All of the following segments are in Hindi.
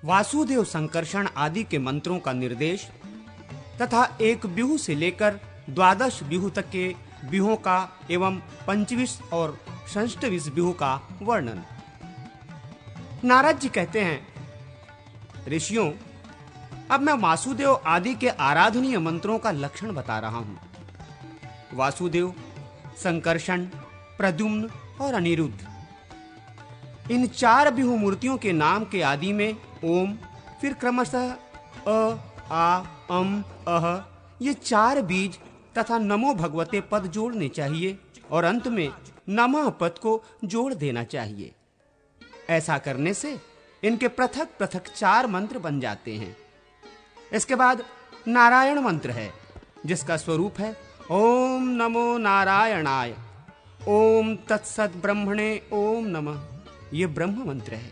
वासुदेव संकर्षण आदि के मंत्रों का निर्देश तथा एक बिहू से लेकर 12 बिहू तक के बिहुओं का एवं 25 और 26 बिहू का वर्णन। नारद जी कहते हैं, ऋषियों, अब मैं वासुदेव आदि के आराधनीय मंत्रों का लक्षण बता रहा हूं। वासुदेव, संकर्षण, प्रद्युम्न और अनिरुद्ध, इन 4 बिहू मूर्तियों के नाम के आदि में ओम, फिर क्रमशः अ, आ, अम, अह, ये 4 बीज तथा नमो भगवते पद जोड़ने चाहिए और अंत में नमः पद को जोड़ देना चाहिए। ऐसा करने से इनके पृथक पृथक 4 मंत्र बन जाते हैं। इसके बाद नारायण मंत्र है, जिसका स्वरूप है ओम नमो नारायणाय, ओम तत्सत् ब्रह्मणे ओम नमः, ये ब्रह्म मंत्र है।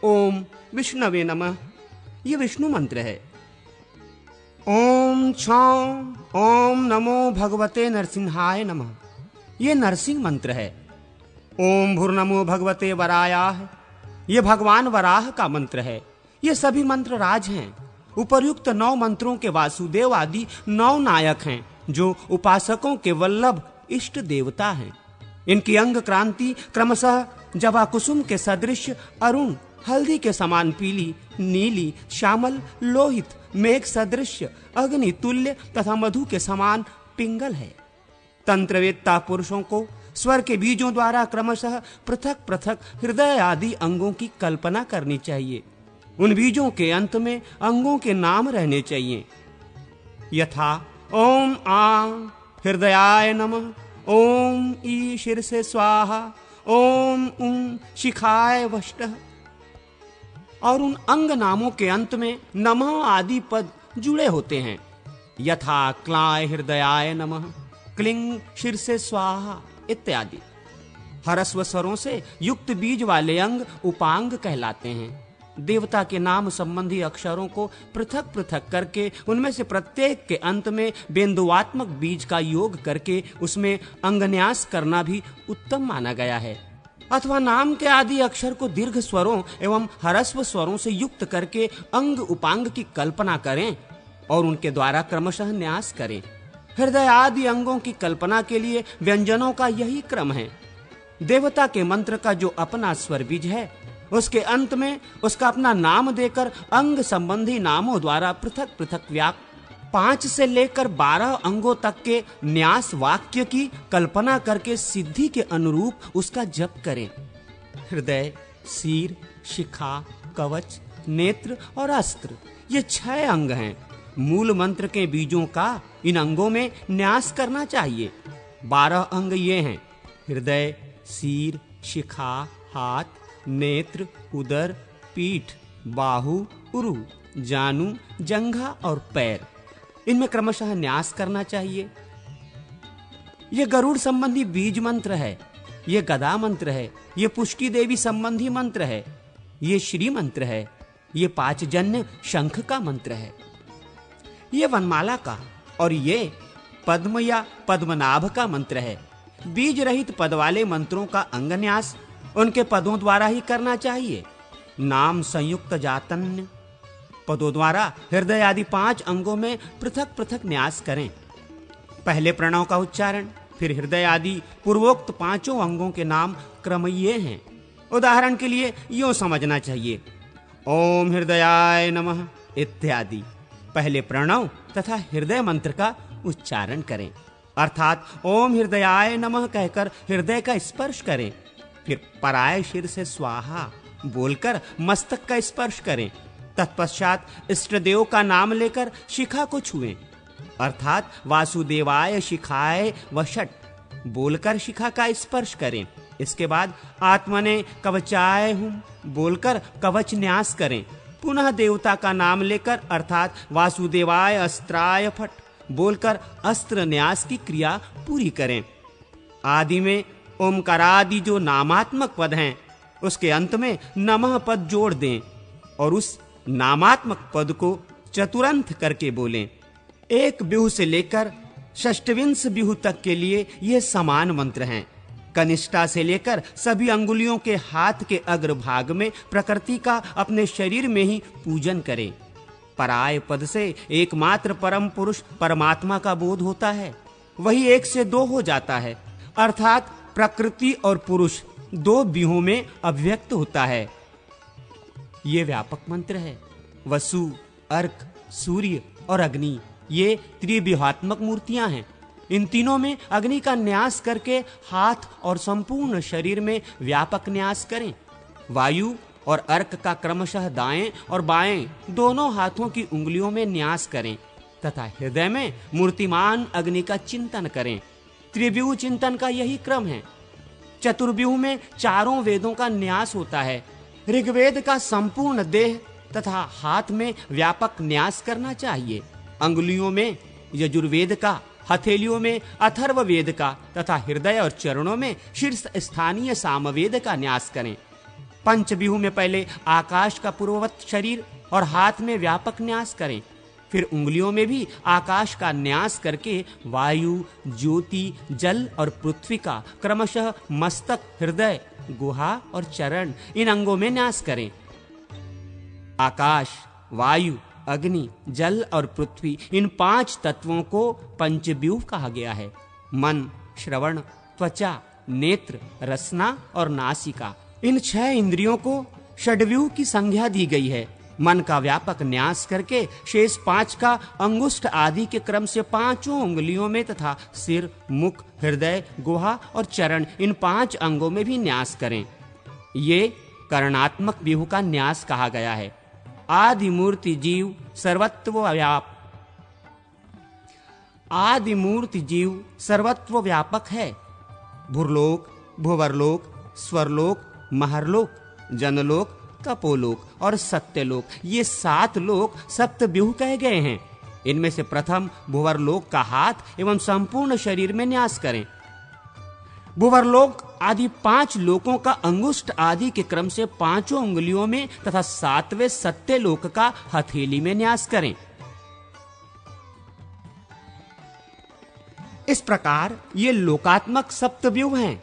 ओम विष्णवे नमः, ये विष्णु मंत्र है। ओम छौं ओम नमो भगवते नरसिंहाय नमः, ये नरसिंह मंत्र है। ओम भूर्नमो भगवते वरायाः, ये भगवान वराह का मंत्र है। ये सभी मंत्र राज हैं। उपर्युक्त 9 मंत्रों के वासुदेव आदि 9 नायक हैं, जो उपासकों के वल्लभ इष्ट देवता हैं। इनकी अंग क्रांति क्रमशः जवा कुसुम के सदृश अरुण, हल्दी के समान पीली, नीली, श्यामल, लोहित, मेघ सदृश, अग्नि तुल्य तथा मधु के समान पिंगल है। तंत्रवेत्ता पुरुषों को स्वर के बीजों द्वारा क्रमशः पृथक पृथक हृदय आदि अंगों की कल्पना करनी चाहिए। उन बीजों के अंत में अंगों के नाम रहने चाहिए, यथा ओम आ हृदयाय नमः, ओम ई शीर्षे स्वाहा, ओम उम शिखाय वष्टः। और उन अंग नामों के अंत में नमः आदि पद जुड़े होते हैं, यथा क्लाय हृदयाय नमः, क्लिंग शीर्षे स्वाहा इत्यादि। हरस्व स्वरों से युक्त बीज वाले अंग उपांग कहलाते हैं। देवता के नाम संबंधी अक्षरों को पृथक पृथक करके उनमें से प्रत्येक के अंत में बिंदुवात्मक बीज का योग करके उसमें अंगन्यास करना भी उत्तम माना गया है। अथवा नाम के आदि अक्षर को दीर्घ स्वरों एवं ह्रस्व स्वरों से युक्त करके अंग उपांग की कल्पना करें और उनके द्वारा क्रमशः न्यास करें। हृदय आदि अंगों की कल्पना के लिए व्यंजनों का यही क्रम है। देवता के मंत्र का जो अपना स्वर बीज है, उसके अंत में उसका अपना नाम देकर अंग संबंधी नामों द्वारा पृथक पृथक 5 से लेकर 12 अंगों तक के न्यास वाक्य की कल्पना करके सिद्धि के अनुरूप उसका जप करें। हृदय, सिर, शिखा, कवच, नेत्र और अस्त्र, ये 6 अंग हैं। मूल मंत्र के बीजों का इन अंगों में न्यास करना चाहिए। 12 अंग ये हैं: हृदय, सिर, शिखा, हाथ, नेत्र, उदर, पीठ, बाहु, उरु, जानु, जंघा और पैर। इनमें क्रमशः न्यास करना चाहिए। यह गरुड़ संबंधी बीज मंत्र है, यह गदा मंत्र है, यह पुष्टि देवी संबंधी मंत्र है, यह श्री मंत्र है, यह पांचजन्य शंख का मंत्र है, यह वनमाला का और यह पद्म या पद्मनाभ का मंत्र है। बीज रहित पद वाले मंत्रों का अंगन्यास उनके पदों द्वारा ही करना चाहिए। नाम संयुक्त जातन्य पदों द्वारा हृदय आदि 5 अंगों में पृथक पृथक न्यास करें। पहले प्रणव का उच्चारण, फिर हृदय आदि पूर्वोक्त 5 अंगों के नाम क्रमये हैं। उदाहरण के लिए यूं समझना चाहिए: ओम हृदयाय नमः इत्यादि। पहले प्रणव तथा हृदय मंत्र का उच्चारण करें, अर्थात ओम हृदयाय नमः कहकर हृदय का स्पर्श करें। फिर पराय शीर से स्वाहा बोलकर मस्तक का स्पर्श करें। तत्पश्चात इष्ट देव का नाम लेकर शिखा को छुएं, अर्थात वासुदेवाय शिखाय वषट बोलकर शिखा का स्पर्श करें। इसके बाद आत्मने कवचाय हूं बोलकर कवच न्यास करें। पुनः देवता का नाम लेकर अर्थात वासुदेवाय अस्त्राय फट बोलकर अस्त्र न्यास की क्रिया पूरी करें। आदि में ओमकारादि जो नामात्मक पद हैं, उसके अंत में नमः पद जोड़ दें और उस नामात्मक पद को चतुरंत करके बोलें। एक बिहू से लेकर षष्टविंश बिहू तक के लिए ये समान मंत्र हैं। कनिष्ठा से लेकर सभी अंगुलियों के हाथ के अग्रभाग में प्रकृति का अपने शरीर में ही पूजन करें। पराय पद से एकमात्र परम पुरुष परमात्मा का बोध होता है, वही एक से दो हो जाता है, अर्थात प्रकृति और पुरुष दो व्यूहों में अभिव्यक्त होता है। ये व्यापक मंत्र है। वसु, अर्क, सूर्य और अग्नि ये त्रिव्यूहात्मक मूर्तियां हैं। इन तीनों में अग्नि का न्यास करके हाथ और संपूर्ण शरीर में व्यापक न्यास करें। वायु और अर्क का क्रमशः दाएं और बाएं दोनों हाथों की उंगलियों में न्यास करें तथा हृदय में मूर्तिमान अग्नि का चिंतन करें। त्रिव्यूह चिंतन का यही क्रम है। चतुर्व्यूह में चारों वेदों का न्यास होता है। ऋग्वेद का संपूर्ण देह तथा हाथ में व्यापक न्यास करना चाहिए। अंगुलियों में यजुर्वेद का, हथेलियों में अथर्ववेद का तथा हृदय और चरणों में शीर्ष स्थानीय सामवेद का न्यास करें। पंचव्यूह में पहले आकाश का पूर्ववत शरीर और हाथ में व्यापक न्यास करें। फिर उंगलियों में भी आकाश का न्यास करके वायु, ज्योति, जल और पृथ्वी का क्रमशः मस्तक, हृदय, गुहा और चरण इन अंगों में न्यास करें। आकाश, वायु, अग्नि, जल और पृथ्वी इन पांच तत्वों को पंचव्यूह कहा गया है। मन, श्रवण, त्वचा, नेत्र, रसना और नासिका इन 6 इंद्रियों को षड्व्यूह की संज्ञा दी गई है। मन का व्यापक न्यास करके शेष 5 का अंगुष्ठ आदि के क्रम से 5 उंगलियों में तथा सिर, मुख, हृदय, गुहा और चरण इन 5 अंगों में भी न्यास करें। ये करणात्मक व्यूह का न्यास कहा गया है। आदि मूर्ति जीव सर्वत्व व्यापक है। भूर्लोक, भुवरलोक, स्वरलोक, महरलोक, जनलोक, तपोलोक और सत्यलोक ये 7 लोक सप्तव्यूह कहे गए हैं। इनमें से प्रथम भुवरलोक का हाथ एवं संपूर्ण शरीर में न्यास करें। भुवरलोक आदि 5 लोकों का अंगुष्ठ आदि के क्रम से 5 उंगलियों में तथा 7वें सत्यलोक का हथेली में न्यास करें। इस प्रकार ये लोकात्मक सप्तव्यूह हैं,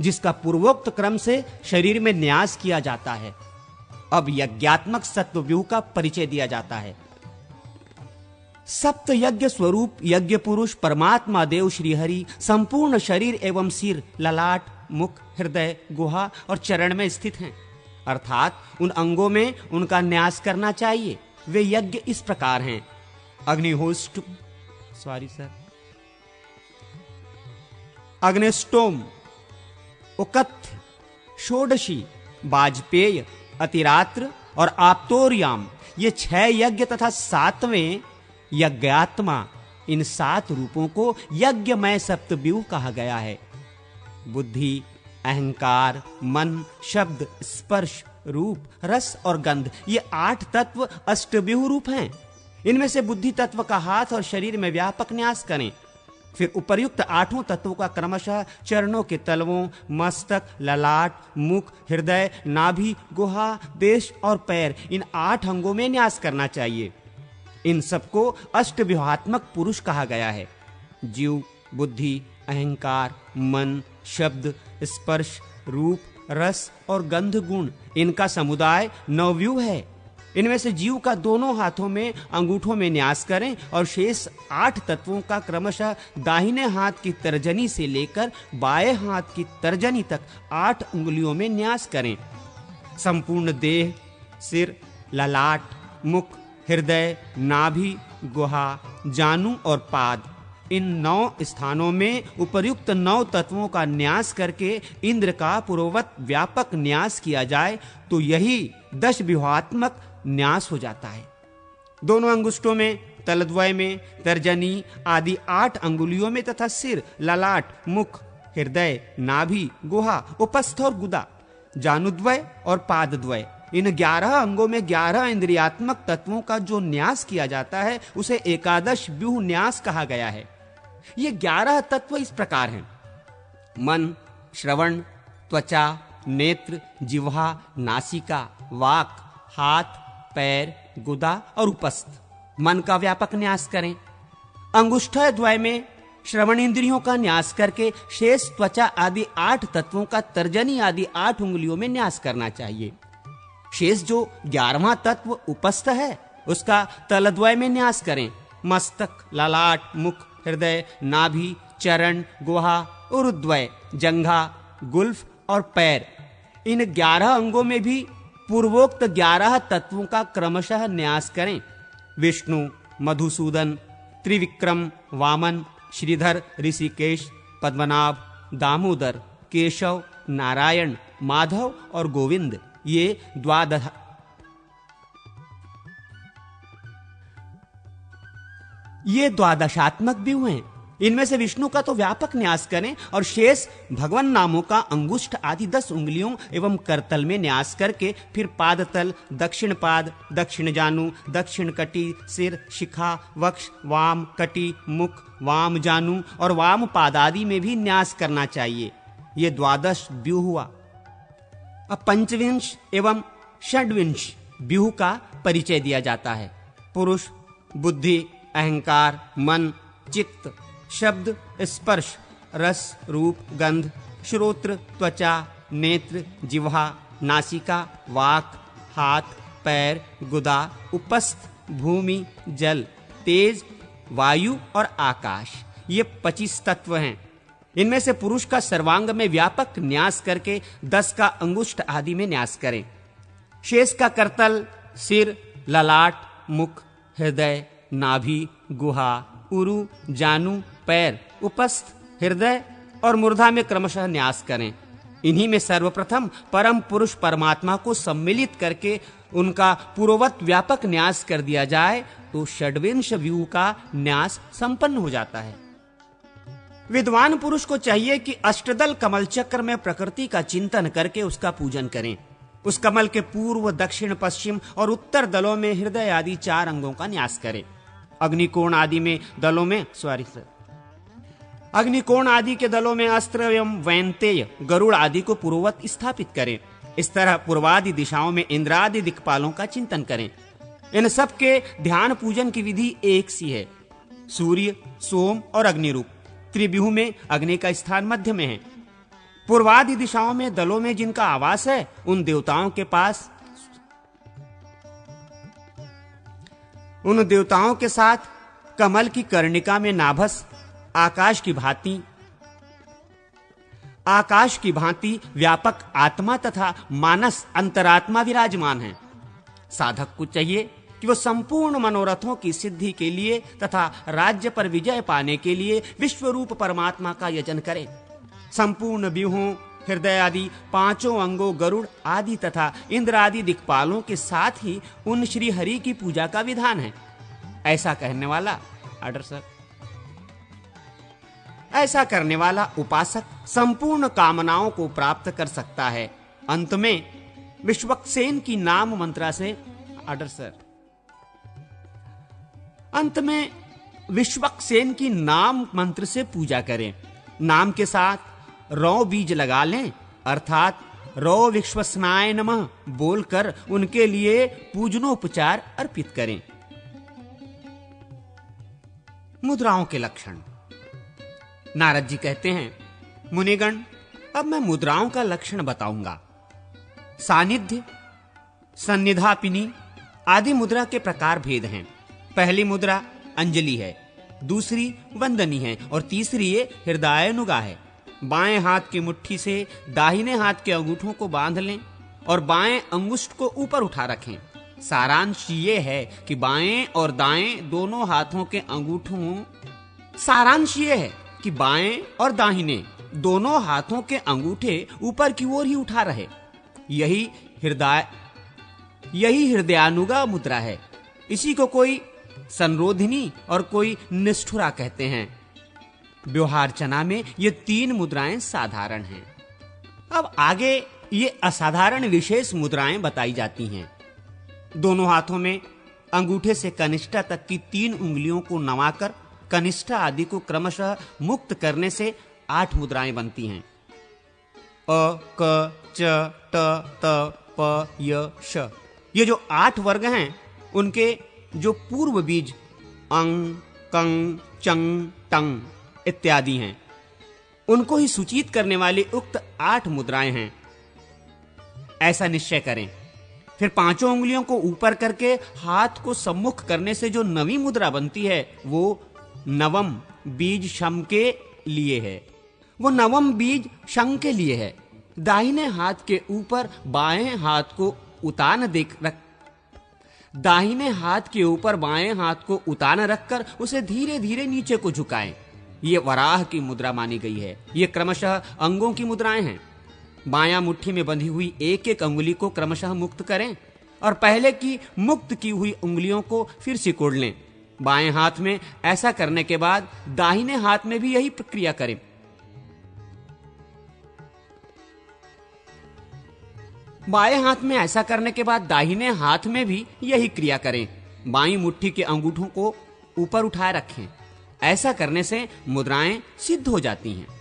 जिसका पूर्वोक्त क्रम से शरीर में न्यास किया जाता है। अब यज्ञात्मक सप्तव्यूह का परिचय दिया जाता है। सप्त यज्ञ स्वरूप यज्ञ पुरुष परमात्मा देव श्रीहरि संपूर्ण शरीर एवं सिर, ललाट, मुख, हृदय, गुहा और चरण में स्थित हैं, अर्थात उन अंगों में उनका न्यास करना चाहिए। वे यज्ञ इस प्रकार हैं: अग्निष्टोम, उकत्थ, षोडशी, वाजपेय, अतिरात्र और आप्तोर्याम ये 6 यज्ञ तथा 7वें यज्ञात्मा इन 7 रूपों को यज्ञमय सप्तव्यूह कहा गया है। बुद्धि, अहंकार, मन, शब्द, स्पर्श, रूप, रस और गंध ये 8 तत्व अष्टव्यूह रूप हैं। इनमें से बुद्धि तत्व का हाथ और शरीर में व्यापक न्यास करें। फिर उपर्युक्त 8 तत्वों का क्रमशः चरणों के तलवों, मस्तक, ललाट, मुख, हृदय, नाभि, गुहा, देश और पैर इन 8 अंगों में न्यास करना चाहिए। इन सबको अष्टव्यूहात्मक पुरुष कहा गया है। जीव, बुद्धि, अहंकार, मन, शब्द, स्पर्श, रूप, रस और गंध गुण इनका समुदाय 9 व्यूह है। इनमें से जीव का दोनों हाथों में अंगूठों में न्यास करें और शेष 8 तत्वों का क्रमशः दाहिने हाथ की तर्जनी से लेकर बाएं हाथ की तर्जनी तक 8 उंगलियों में न्यास करें। संपूर्ण देह, सिर, ललाट, मुख, हृदय, नाभि, गुहा, जानु और पाद इन 9 स्थानों में उपर्युक्त 9 तत्वों का न्यास करके इंद्र का पूर्ववत व्यापक न्यास किया जाए तो यही 10 व्यूहात्मक न्यास हो जाता है। दोनों अंगुष्ठों में, तलद्वय में, तर्जनी आदि 8 अंगुलियों में तथा सिर, ललाट, मुख, हृदय, नाभि, गुहा, उपस्थ और गुदा, जानुद्वय और पादद्वय इन 11 अंगों में 11 इंद्रियात्मक तत्वों का जो न्यास किया जाता है उसे एकादश व्यूह न्यास कहा गया है। ये 11 तत्व इस प्रकार हैं: मन, श्रवण, त्वचा, नेत्र, जिह्वा, नासिका, वाक, हाथ, पैर, गुदा और उपस्थ। मन का व्यापक न्यास करें। अंगुष्ठद्वय में श्रवण इंद्रियों का न्यास करके शेष त्वचा आदि 8 तत्वों का तर्जनी आदि 8 उंगलियों में न्यास करना चाहिए। शेष जो 11वां तत्व उपस्थ है उसका तलद्वय में न्यास करें। मस्तक, ललाट, मुख, हृदय, नाभि, चरण, गुहा, उरुद्वय, जंघा, गुल्फ और पैर, इन 11 अंगों में भी पूर्वोक्त 11 तत्वों का क्रमशः न्यास करें। विष्णु, मधुसूदन, त्रिविक्रम, वामन, श्रीधर, ऋषिकेश, पद्मनाभ, दामोदर, केशव, नारायण, माधव और गोविंद, ये द्वादशात्मक व्यू हैं। इनमें से विष्णु का तो व्यापक न्यास करें और शेष भगवान नामों का अंगुष्ठ आदि 10 उंगलियों एवं करतल में न्यास करके फिर पादतल, दक्षिण पाद, दक्षिण जानु, दक्षिण कटी, सिर, शिखा, वक्ष, वाम कटी, मुख, वाम जानु और वाम पाद आदि में भी न्यास करना चाहिए। ये 12 व्यूह हुआ। अब पंचविंश एवं षड्विंश व्यूह का परिचय दिया जाता है। पुरुष, बुद्धि, अहंकार, मन, चित्त, शब्द, स्पर्श, रस, रूप, गंध, श्रोत्र, त्वचा, नेत्र, जिह्वा, नासिका, वाक, हाथ, पैर, गुदा, उपस्थ, भूमि, जल, तेज, वायु और आकाश, ये 25 तत्व हैं। इनमें से पुरुष का सर्वांग में व्यापक न्यास करके 10 का अंगुष्ठ आदि में न्यास करें। शेष का करतल, सिर, ललाट, मुख, हृदय, नाभि, गुहा, उरु, जानु, पैर, उपस्थ, हृदय और मूर्धा में क्रमशः न्यास करें। इन्हीं में सर्वप्रथम परम पुरुष परमात्मा को सम्मिलित करके उनका पूर्ववत व्यापक न्यास कर दिया जाए तो षड्विंश व्यू का न्यास संपन्न हो जाता है। विद्वान पुरुष को चाहिए कि अष्टदल कमल चक्र में प्रकृति का चिंतन करके उसका पूजन करें। उस कमल के पूर्व, दक्षिण, पश्चिम और उत्तर दलों में हृदय आदि 4 अंगों का न्यास करें। अग्निकोण आदि के दलों में अस्त्र एवं वैंतेय, गरुड़ आदि को पूर्ववत स्थापित करें। इस तरह पूर्वादि दिशाओं में इंद्रादि दिक्पालों का चिंतन करें। इन सब के ध्यान पूजन की विधि एक सी है। सूर्य, सोम और अग्नि रूप त्रिव्यूह में अग्नि का स्थान मध्य में है। पूर्वादि दिशाओं में दलों में जिनका आवास है उन देवताओं के साथ कमल की कर्णिका में नाभस आकाश की भांति व्यापक आत्मा तथा मानस अंतरात्मा विराजमान है। साधक को चाहिए कि वो संपूर्ण मनोरथों की सिद्धि के लिए तथा राज्य पर विजय पाने के लिए विश्वरूप परमात्मा का यजन करे। संपूर्ण व्यूहों, हृदय आदि 5 अंगों, गरुड़ आदि तथा इंद्र आदि दिक्पालों के साथ ही उन श्री हरि की पूजा का विधान है। ऐसा करने वाला उपासक संपूर्ण कामनाओं को प्राप्त कर सकता है। अंत में विश्वक्सेन की नाम मंत्र से पूजा करें। नाम के साथ रौ बीज लगा लें, अर्थात रौ विश्वस्नाय नमः बोलकर उनके लिए पूजनोपचार अर्पित करें। मुद्राओं के लक्षण। नारद जी कहते हैं, मुनिगण, अब मैं मुद्राओं का लक्षण बताऊंगा। सानिध्य, सन्निधापिनी आदि मुद्रा के प्रकार भेद हैं। पहली मुद्रा अंजलि है, दूसरी वंदनी है और तीसरी ये हृदयानुगा है। बाएं हाथ की मुट्ठी से दाहिने हाथ के अंगूठों को बांध लें और बाएं अंगुष्ठ को ऊपर उठा रखें। सारांश ये है कि बाएं और दाएं दोनों हाथों के अंगूठे ऊपर की ओर ही उठा रहे। यही हृदयानुगा मुद्रा है। इसी को कोई संरोधिनी और कोई निष्ठुरा कहते हैं। व्यवहारचना में ये 3 मुद्राएं साधारण हैं। अब आगे ये असाधारण विशेष मुद्राएं बताई जाती हैं। दोनों हाथों में अंगूठे से कनिष्ठा तक की 3 उंगलियों को नवाकर कनिष्ठा आदि को क्रमशः मुक्त करने से 8 मुद्राएं बनती हैं। अ, क, च, ट, त, प, य, श। ये जो 8 वर्ग हैं उनके जो पूर्व बीज अंग, कंग, चंग, टंग इत्यादि हैं। उनको ही सूचित करने वाली उक्त 8 मुद्राएं हैं, ऐसा निश्चय करें। फिर 5 उंगलियों को ऊपर करके हाथ को सम्मुख करने से जो नवी मुद्रा बनती है वो नवम बीज शम के लिए है। वो नवम बीज शंख के लिए है। दाहिने हाथ के ऊपर बाएं हाथ को उतान रखकर उसे धीरे धीरे नीचे को झुकाएं। ये वराह की मुद्रा मानी गई है। ये क्रमशः अंगों की मुद्राएं हैं। बायां मुट्ठी में बंधी हुई एक एक अंगुली को क्रमशः मुक्त करें और पहले की मुक्त की हुई उंगलियों को फिर सिकोड़ लें। बाएं हाथ में ऐसा करने के बाद दाहिने हाथ में भी यही प्रक्रिया करें। बाएं हाथ में ऐसा करने के बाद दाहिने हाथ में भी यही क्रिया करें। बाईं मुट्ठी के अंगूठों को ऊपर उठाए रखें। ऐसा करने से मुद्राएं सिद्ध हो जाती हैं।